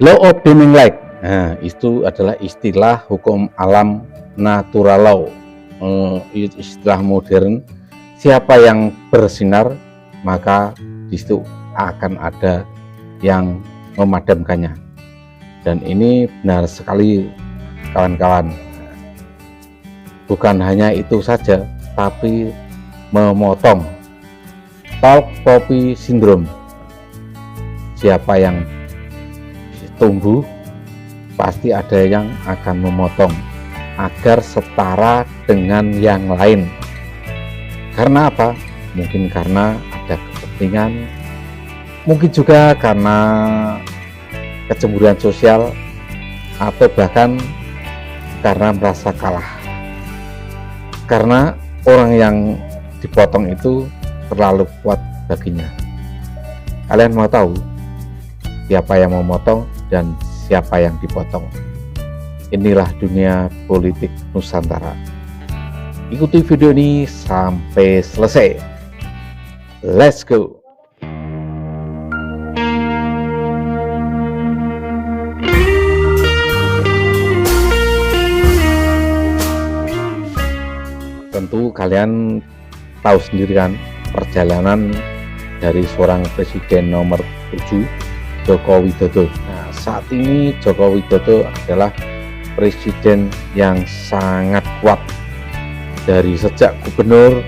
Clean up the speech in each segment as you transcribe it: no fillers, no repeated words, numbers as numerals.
Law of dimming light. Nah, itu adalah istilah hukum alam natural law. Istilah modern. Siapa yang bersinar, maka di situ akan ada yang memadamkannya. Dan ini benar sekali kawan-kawan. Bukan hanya itu saja, tapi memotong tall poppy syndrome. Siapa yang tumbuh, pasti ada yang akan memotong agar setara dengan yang lain. Karena apa? Mungkin karena ada kepentingan, mungkin juga karena kecemburuan sosial, atau bahkan karena merasa kalah. Karena orang yang dipotong itu terlalu kuat baginya. Kalian mau tahu siapa yang memotong dan siapa yang dipotong? Inilah dunia politik Nusantara. Ikuti video ini sampai selesai. Let's go. Tentu kalian tahu sendiri kan perjalanan dari seorang presiden nomor 7, Joko Widodo. Nah, saat ini Joko Widodo adalah presiden yang sangat kuat. Dari sejak gubernur,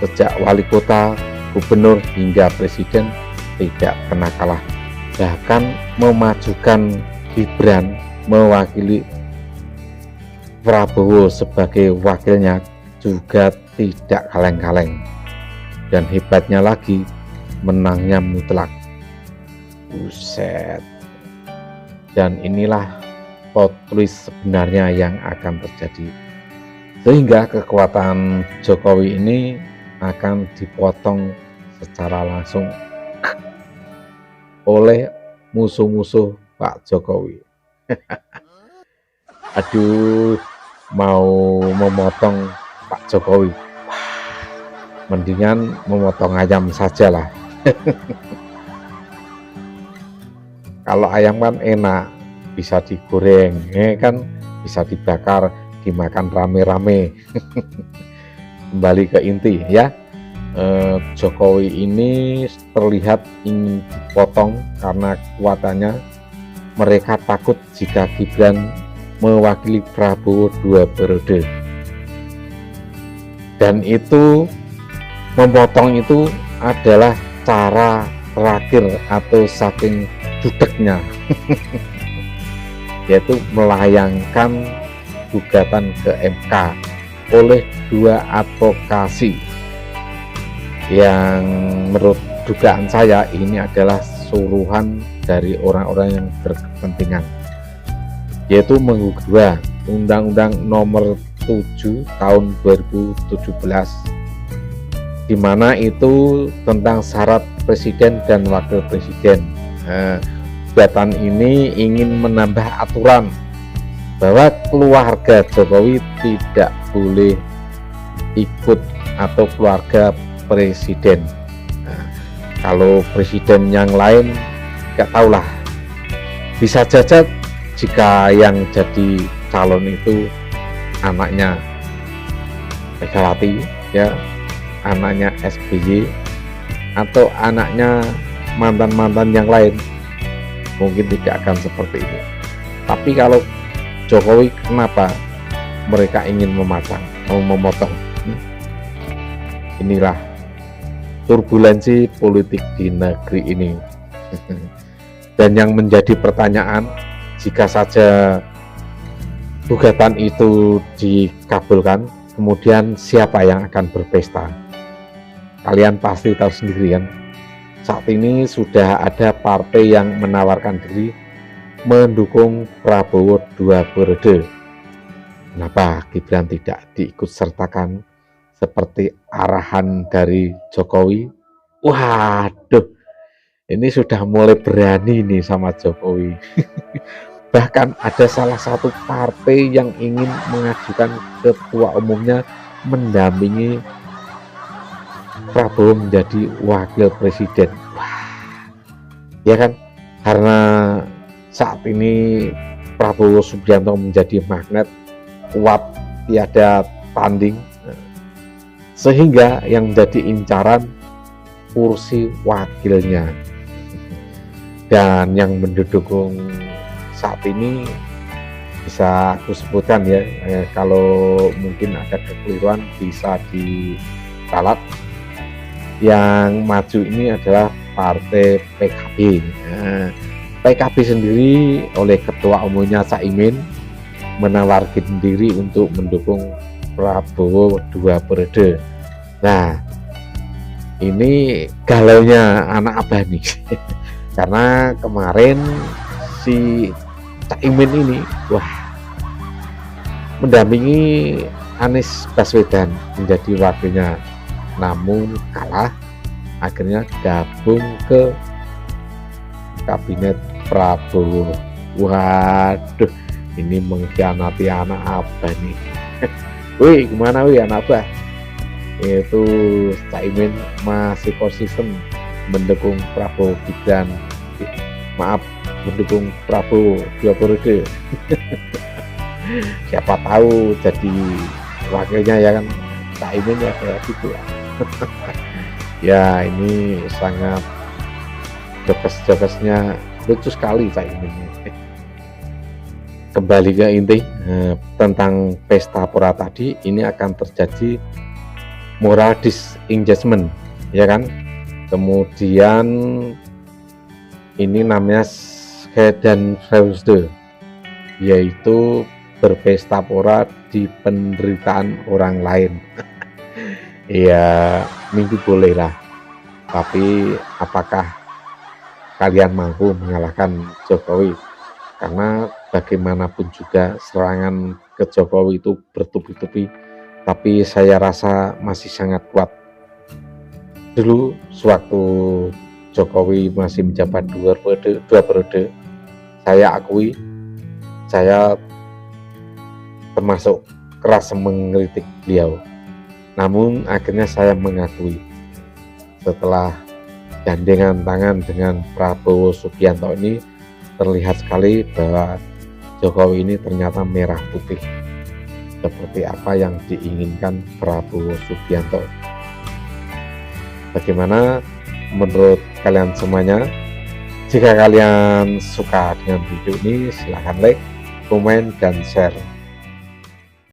sejak wali kota, gubernur hingga presiden tidak pernah kalah. Bahkan memajukan Gibran mewakili Prabowo sebagai wakilnya juga tidak kaleng-kaleng. Dan hebatnya lagi, menangnya mutlak. Buset. Dan inilah plot twist sebenarnya yang akan terjadi. Sehingga kekuatan Jokowi ini akan dipotong secara langsung oleh musuh-musuh Pak Jokowi. Aduh, mau memotong Pak Jokowi, mendingan memotong ayam saja lah. Kalau ayam kan enak, bisa digoreng, kan bisa dibakar, dimakan rame-rame. Kembali ke inti ya, Jokowi ini terlihat ingin dipotong karena kekuatannya. Mereka takut jika Gibran mewakili Prabowo 2 periode. Dan itu memotong itu adalah cara terakhir atau saking judeknya yaitu melayangkan gugatan ke MK oleh 2 advokasi yang menurut dugaan saya ini adalah suruhan dari orang-orang yang berkepentingan, yaitu mengubah Undang-Undang Nomor 7 Tahun 2017, di mana itu tentang syarat presiden dan wakil presiden. Nah, gugatan ini ingin menambah aturan bahwa keluarga Jokowi tidak boleh ikut atau keluarga presiden. Nah, kalau presiden yang lain nggak tahulah, bisa saja jika yang jadi calon itu anaknya Megawati, ya, anaknya SBY, atau anaknya mantan-mantan yang lain, mungkin tidak akan seperti itu. Tapi kalau Jokowi, kenapa mereka ingin memotong? Inilah turbulensi politik di negeri ini. Dan yang menjadi pertanyaan, jika saja gugatan itu dikabulkan, kemudian siapa yang akan berpesta? Kalian pasti tahu sendiri kan, saat ini sudah ada partai yang menawarkan diri mendukung Prabowo 2 periode. Kenapa Gibran tidak diikut sertakan seperti arahan dari Jokowi? Waduh, ini sudah mulai berani nih sama Jokowi. Bahkan ada salah satu partai yang ingin mengajukan ketua umumnya mendampingi Prabowo menjadi wakil presiden. Wah, ya kan? karena saat ini Prabowo Subianto menjadi magnet kuat tiada tanding, sehingga yang menjadi incaran kursi wakilnya. Dan yang mendukung saat ini bisa aku sebutkan ya, kalau mungkin ada kekeliruan bisa diralat. Yang maju ini adalah partai PKB. PKB sendiri oleh ketua umumnya Caimin menawarkan diri untuk mendukung Prabowo 2 periode. Nah, ini galaunya anak abah nih. Karena kemarin si Caimin ini mendampingi Anies Baswedan menjadi wakilnya, namun kalah, akhirnya gabung ke kabinet Prabowo. Waduh, ini mengkhianati anak abah nih. Wih, gimana wih anak abah? Itu Caimin masih konsisten mendukung Prabowo Gibran, mendukung Prabowo 2 periode. Siapa tahu jadi wakilnya ya kan Caimin ya, kayak gitu lah. Ya ini sangat jokes-jokesnya lucu sekali Caimin. Kembali ke inti tentang pesta pora tadi, ini akan terjadi moral disengagement ya kan. Kemudian ini namanya Schaden Freude, yaitu berpesta pora di penderitaan orang lain. Ya minggu boleh lah, tapi apakah kalian mampu mengalahkan Jokowi? Karena bagaimanapun juga serangan ke Jokowi itu bertubi-tubi, tapi saya rasa masih sangat kuat. Dulu sewaktu Jokowi masih menjabat 2 periode, saya akui saya termasuk keras mengkritik beliau. Namun akhirnya saya mengakui setelah gandengan tangan dengan Prabowo Subianto ini, terlihat sekali bahwa Jokowi ini ternyata merah putih seperti apa yang diinginkan Prabowo Subianto. Bagaimana menurut kalian semuanya? Jika kalian suka dengan video ini, silahkan like, komen, dan share.